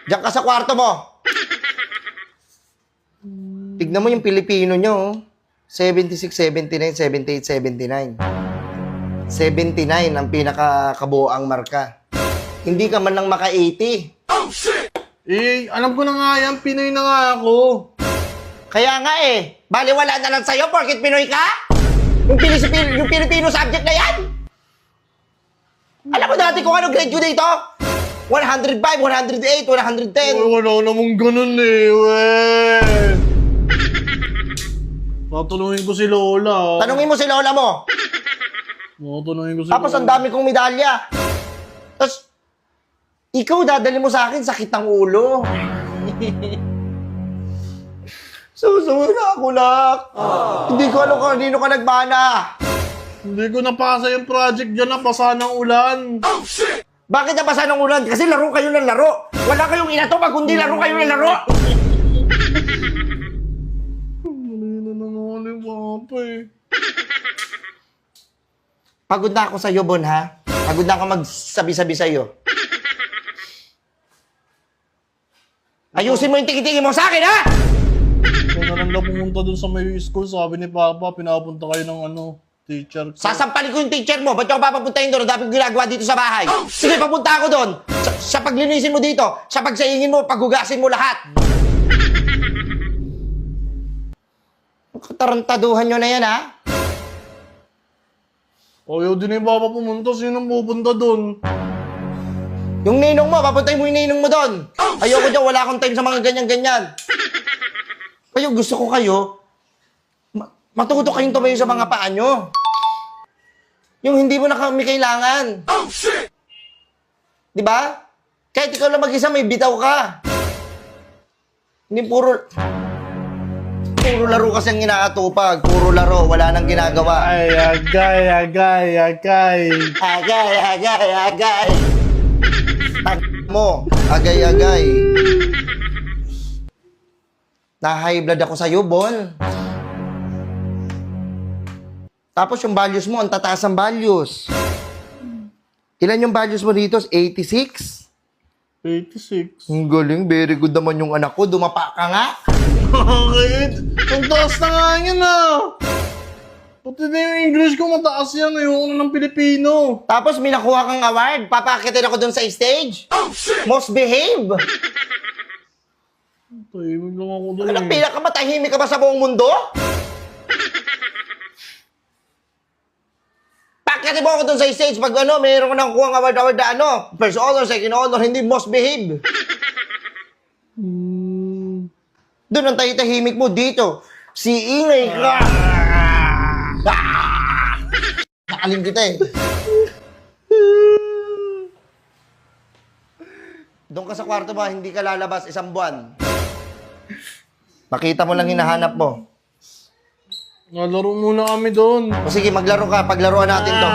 Diyan ka sa kwarto mo. Tignan mo yung Pilipino nyo. 76, 79, 78, 79. 79 ang pinakakabuoang marka. Hindi ka man lang maka-80. Oh, shit! Eh, alam ko na nga yan. Pinoy na nga ako. Kaya nga eh, baliwala na lang sa'yo porkit Pinoy ka? Yung Filipino subject na yan? Alam mo dati kung ano grade ko dito? 105, 108, 110. Uy, wala namang ganun eh, weh. Tatulungin ko si Lola. Tanungin mo si lola mo. Tatulungin ko si Tapos ang dami kong medalya. Tapos, ikaw dadali mo sa akin, sakit ng ulo. Susunod na ako, nak. Hindi ko alam kung kanino ka nagmana. Hindi ko napasa yung project dyan, napasa ng ulan. Oh, shit! Bakit napasa ng ulan? Kasi laro kayo ng laro. Wala kayong inato pag kundi laro kayo ng laro. Mali na naman yung papa eh. Pagod na ako sa'yo, Bon, ha? Pagod na ako magsabi-sabi sa'yo. Ayusin mo yung tiki-tiki mo sa akin, ha? Kaya na lang na pumunta dun sa may school, sabi ni Papa, pinapunta kayo ng teacher ko. Sasampalin ko yung teacher mo. Ba't ako papapuntahin doon? Dapat ginagawa dito sa bahay. Sige, papunta ako doon. Sa paglinisin mo dito, sa pagsayingin mo, paghugasin mo lahat. Katarantaduhan nyo na yan, ha? Ayaw din ni Papa pumunta, sinong pupunta dun? Yung ninong mo, papuntahin mo yung ninong mo doon. Ayoko dyan, wala akong time sa mga ganyan-ganyan. Kayo, gusto ko kayo, matuto kayong tumayo sa mga paa nyo. Yung hindi mo na kami kailangan. Oh, shit! Di ba? Kahit ikaw lang mag-isa, may bitaw ka. Hindi puro laro kasi ang inaatupag. Puro laro, wala nang ginagawa. Ay, agay. Agay. Mo, agay. Na-high blood ako sa'yo, Bon. Tapos yung values mo, ang tataas ang values. Ilan yung values mo dito? 86? 86. Ang galing, very good naman yung anak ko. Dumapa ka nga. Bakit? Ang taas na nga yan Pati na yung English ko mataas yan. Ayoko na ng Pilipino. Tapos may nakuha kang award. Papakitin ako dun sa stage. Oh, shit! Most behave. Tahimik lang ako doon Anong pinakamatahimik ka ba sa buong mundo? Pakitin mo ako dun sa stage pag mayroon ko nakuha ang award na first honor, second honor, hindi most behave. Doon ang tahimik mo dito. Si ingay ka. Nakalim kita eh. Doon ka sa kwarto ba, hindi ka lalabas isang buwan. Makita mo lang hinahanap mo. Nalaro muna kami doon. O sige, maglaro ka. Paglaruan natin to.